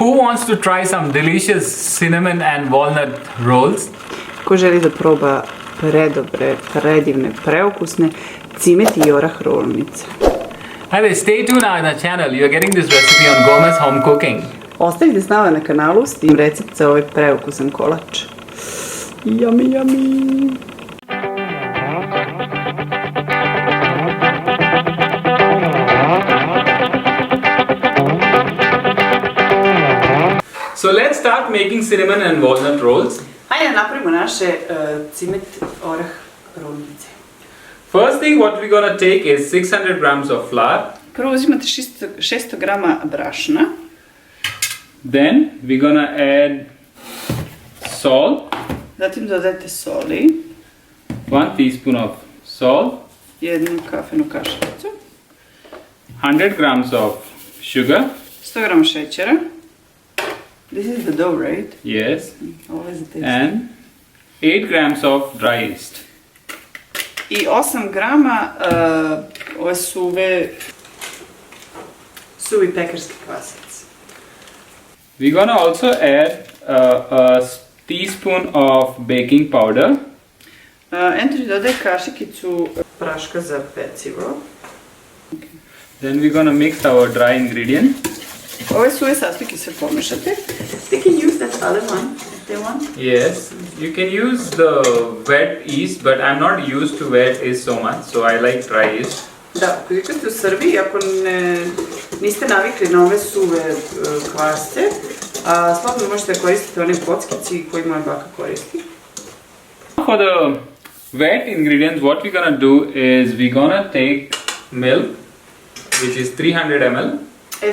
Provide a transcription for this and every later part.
Who wants to try some delicious cinnamon and walnut rolls? Ko želi da proba predobre, predivne, preukusne cimeti i orah rolnice. Hey, stay tuned on our channel. You're getting this recipe on Gourmet's Home Cooking. Ostavite s nama na kanalu s tim recept za ovaj preukusan kolač. Yummy, yummy! So let's start making cinnamon and walnut rolls. Hajde napravimo naše cimet orah rolnice. First thing what we're gonna take is 600 grams of flour. Prvo uzimate 600 grama brašna. Then we're gonna add salt. Zatim dodajte soli. 1 teaspoon of salt. Jednu kafenu kašičicu. 100 grams of sugar. 100 grama šećera. This is the dough, right? Yes. Always the taste. And 8 grams of dry yeast. I 8 grama ove suvi pekarski kvasac. We're gonna also add a teaspoon of baking powder. Anthony dodaje kašikicu praška za pecivo. Okay. Then we're gonna mix our dry ingredients. Ove suve sastojke sve pomešate. They can use that other one if they want. Yes, you can use the wet yeast, but I'm not used to wet yeast so much, so I like dry yeast. Da, ako idete u Srbiji, ako niste navikli na ove suve kvasce, slobodno možete koristiti one kockici koje moja baka koristi. For the wet ingredients, what we're gonna do is we're gonna take milk, which is 300 ml.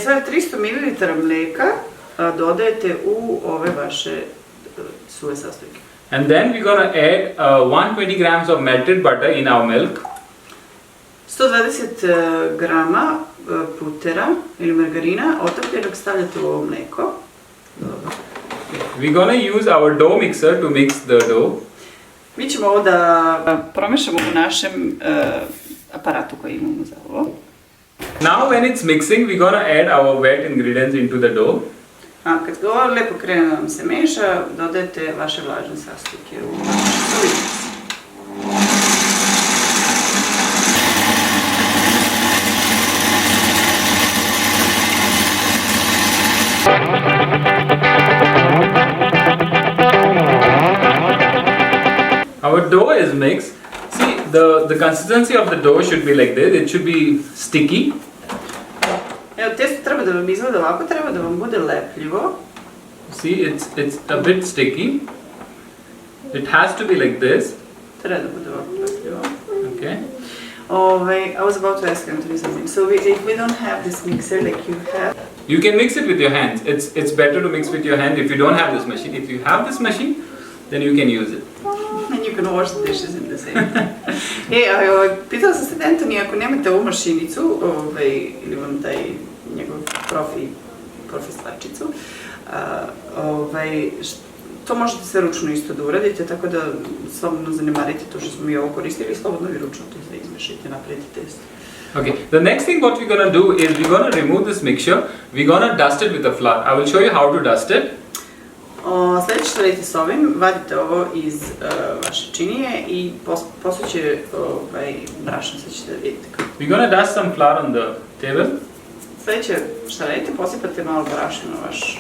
Sada 300 ml mleka dodajete u ove vaše suve sastojke. And then we're gonna add 120 grams of melted butter in our milk. 120 grama putera ili margarina otopljenog stavljate u ovo mleko. We're gonna use our dough mixer to mix the dough. Mi ćemo ovo da promešamo u našem aparatu koji imamo za ovo. Now when it's mixing, we're gonna add our wet ingredients into the dough. A kad ga ovo lepo krene da vam se meša, dodajete vaše vlažne sastojke u vašu suvicu. Our dough is mixed. See, the consistency of the dough should be like this. It should be sticky. Evo, testo treba da vam izgleda ovako, treba da vam bude lepljivo. See, it's a bit sticky. It has to be like this. Treba da bude ovako lepljivo. Okay. I was about to ask Anthony something. So if we don't have this mixer like you have, you can mix it with your hands. It's better to mix with your hand if you don't have this machine. If you have this machine, then you can use it. And you can wash the dishes in the same time. Pitala sam se Anthony, ako nemate ovu mašinicu, ili vam taj njegov profi stvarčicu, to možete sve ručno isto da uradite, tako da slobodno zanemarite to što smo mi ovo koristili i slobodno vi ručno to izmešajte, napravite testo. Okay, the next thing what we're gonna do is we're gonna remove this mixture. We're gonna dust it with the flour. I will show you how to dust it. Sljedeće što radite s ovim, vadite ovo iz vaše činije i posuće brašno, sad ćete da vidite kako. We're gonna dust some flour on the table. Sljedeće što radite, posipate malo brašna na vaš.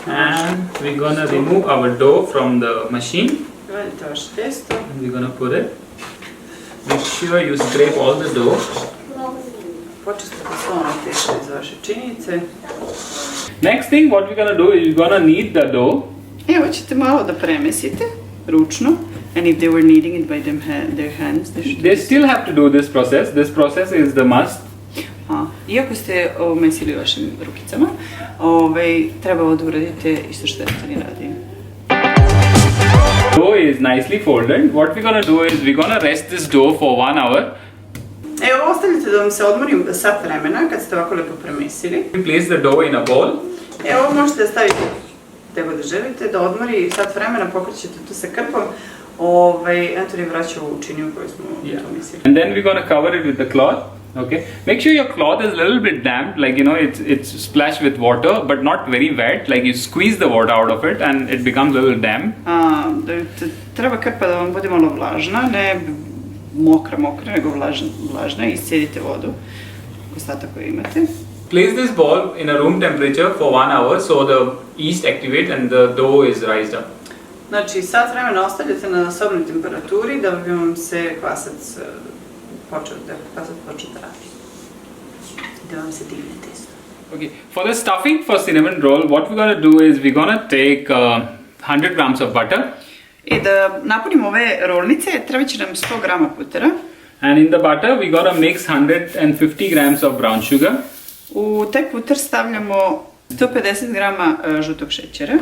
And we're gonna remove our dough from the machine. Vadite vaše testo. And we're gonna put it. Make sure you scrape all the dough. Počistite svo ono testo iz vaše činice. Next thing what we're gonna do is we're gonna knead the dough. Evo ćete malo da premesite ručno. And if they were kneading it by their hands, they still have to do this process. This process is the must. Iako ste mesili vašim rukicama, treba ovo da uradite isto što Anthony radi. Dough is nicely folded. What we're gonna do is we're gonna rest this dough for 1 hour. Evo, ostavite da vam se odmori sat vremena kad ste ovako lepo premesili. Place the dough in a bowl. Evo, možete da stavite gde god želite, da odmori sat vremena, pokrećete to sa krpom. Anthony vraća ovu činiju koju smo to mislili. And then we're gonna cover it with the cloth. Okay, make sure your cloth is a little bit damp, like you know, it's splashed with water, but not very wet. Like you squeeze the water out of it, and it becomes a little damp. Treba krpa da vam bude malo vlažna, ne mokra, nego vlažna i iscijedite vodu, ostatak koji imate. Place this ball in a room temperature for 1 hour, so the yeast activates and the dough is raised up. Znači, sat vremena ostavljate na sobnoj temperaturi da bi vam se kvasac počeo da radi. Da vam se digne testo. Okay, for the stuffing for cinnamon roll, what we're gonna do is we're gonna take 100 grams of butter. I da napunimo ove rolnice, treba će nam 100 grama putera. And in the butter, we're gonna mix 150 grams of brown sugar. U taj puter stavljamo 150 grama žutog šećera.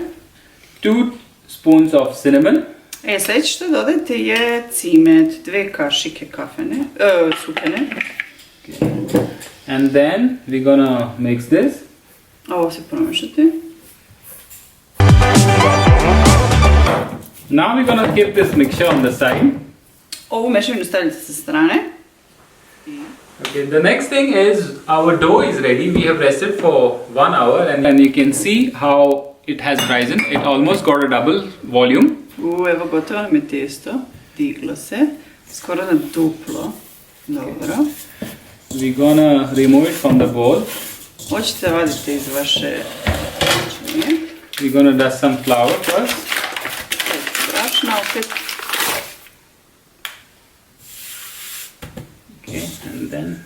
2 spoons of cinnamon. Sljedeće što dodajte je cimet, 2 kašike sukene. Okay. And then we're gonna mix this. Ovo se promešate. Now we're gonna keep this mixture on the side. Ovu mešavinu stavljate sa strane. Okay, the next thing is our dough is ready. We have rested for 1 hour and you can see how it has risen. It almost got a double volume. Evo gotovo nam je testo. Diglo se. Skoro na duplo. Dobro. We're gonna remove it from the bowl. Hoćete da vadite iz vaše činije. We're gonna dust some flour first. Brašna opet. Okay, and then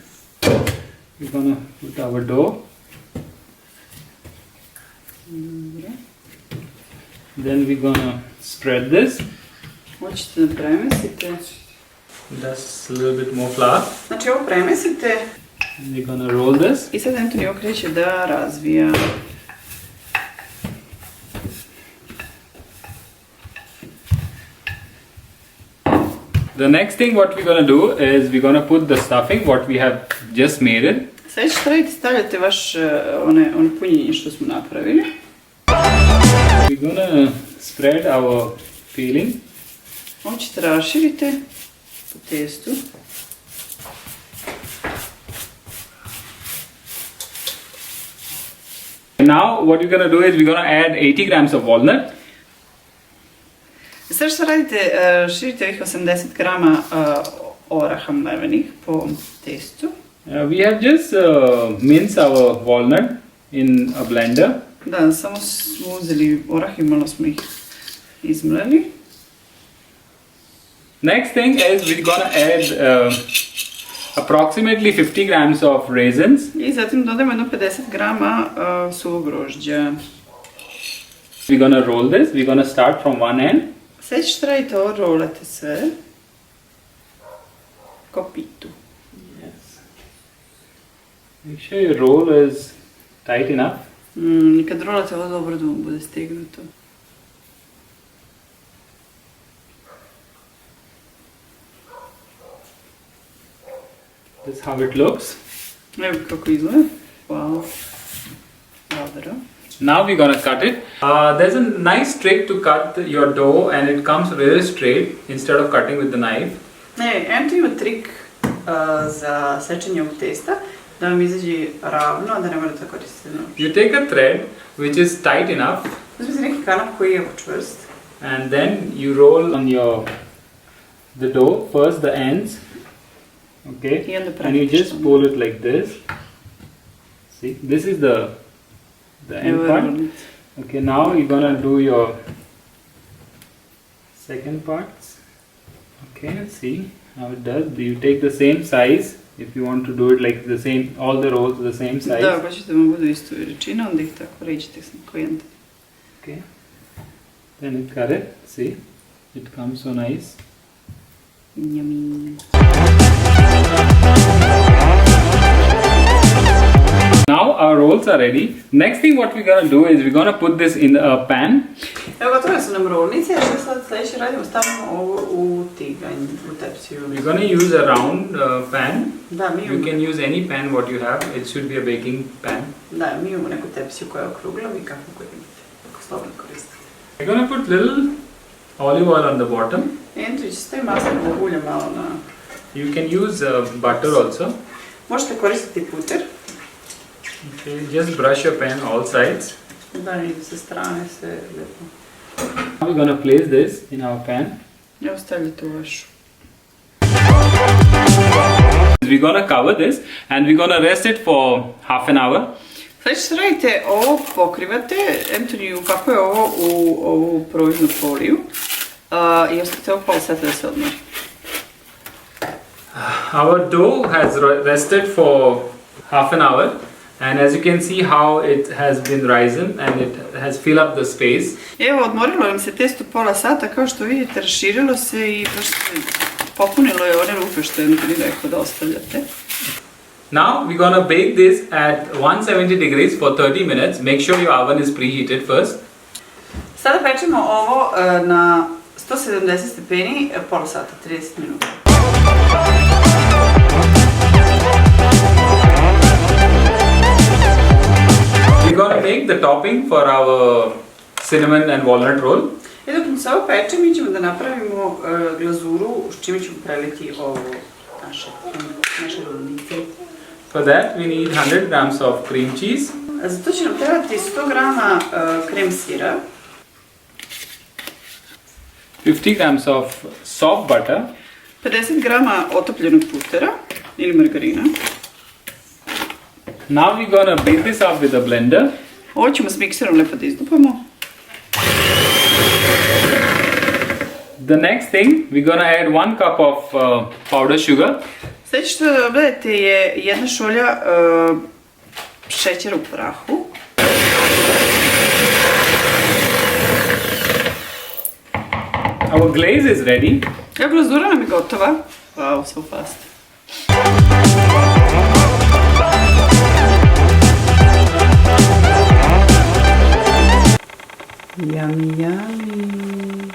we're gonna put our dough. Then we're gonna spread this. Hoćete da premesite. Dust a little bit more flour. Znači ovo premesite. And we're gonna roll this. I sad Antoni ovo kreće da razvija. The next thing what we're gonna do is we're gonna put the stuffing what we have just made it. Sljedeće što radite, stavljate vaš ono punjenje što smo napravili. We're gonna spread our filling. Ovo ćete raširite po testu. Now what we're gonna do is we're gonna add 80 grams of walnut. Sad što radite, širite ovih 80 grama oraha mlevenih po testu. We have just minced our walnut in a blender. Da, samo smo uzeli orah i malo smo ih izmleli. Next thing is we're gonna add approximately 50 grams of raisins. I zatim dodajemo jedno 50 grama suvog groždja. We're gonna roll this. We're gonna start from one end. Sljedeće što radite, ovo rolate sve. Ko pitu. Yes. Make sure your roll is tight enough. I kad rolate ovo dobro da vam bude stegnuto. This is how it looks. Evo kako izgleda. Wow. Dobro. Now we're gonna cut it. There's a nice trick to cut your dough and it comes really straight instead of cutting with the knife. Ento ima trik za sečenje ovog testa, da vam izađe ravno, da ne morate koristiti nož. You take a thread which is tight enough. Uzmite neki kanap koji je čvrst. And then you roll on the dough, first the ends. Okay, and you just pull it like this. See, this is the end part. Okay, now you're gonna do your second parts. Okay, see how it does. You take the same size if you want to do it like the same, all the rolls the same size. Da, hoćete da vam budu isto veličina, onda ih tako ređite sa kojente. Okay, then it cut it. See, it comes so nice. Yummy. Now our rolls are ready. Next thing what we're gonna do is we're gonna put this in a pan. Evo gotove su nam rolnice, što sad sljedeće radimo, stavimo ovo u tiganj, u tepsiju. We're gonna use a round pan. Da, mi You imamo, can use any pan what you have. It should be a baking pan. da, mi imamo neku tepsiju koja je okrugla, vi kako koju imate, kako slobodno koristite. We're gonna put little olive oil on the bottom. Ento će stavi maslinovog ulja malo na... You can use butter also. Možete koristiti puter. Okay, just brush your pan all sides. Da, i sa strane sve lijepo. Now we're gonna place this in our pan. Evo stavljate u vašu. We're gonna cover this and we're gonna rest it for half an hour. Znači što radite, ovo pokrivate, Anthony upakuje ovo u ovu proiznu foliju i ostavite ovo pola sata da se odmori. Our dough has rested for half an hour, and as you can see how it has been risen and it has filled up the space. Evo, odmorilo nam se testo pola sata, kao što vidite, raširilo se i popunilo je one rupe što je Anthony rekao da ostavljate. Now we're gonna bake this at 170 degrees for 30 minutes. Make sure your oven is preheated first. Sada pečemo ovo na 170 stepeni pola sata, 30 minuta. We're gonna make the topping for our cinnamon and walnut roll. I dok se ovo peče, mi ćemo da napravimo glazuru s čime ćemo preliti ovo naše rulnice. For that we need 100 grams of cream cheese. Za to će nam trebati 100 grama krem sira. 50 grams of soft butter. 50 grama otopljenog putera ili margarina. Now we're gonna beat this up with a blender. Ovo ćemo s mikserom lepo da izdupamo. The next thing, we're gonna add 1 cup of powdered sugar. Sljedeće što dodajete je jedna šolja šećera u prahu. Our glaze is ready. Evo, glazura nam je gotova. Wow, so fast. Yummy, yummy.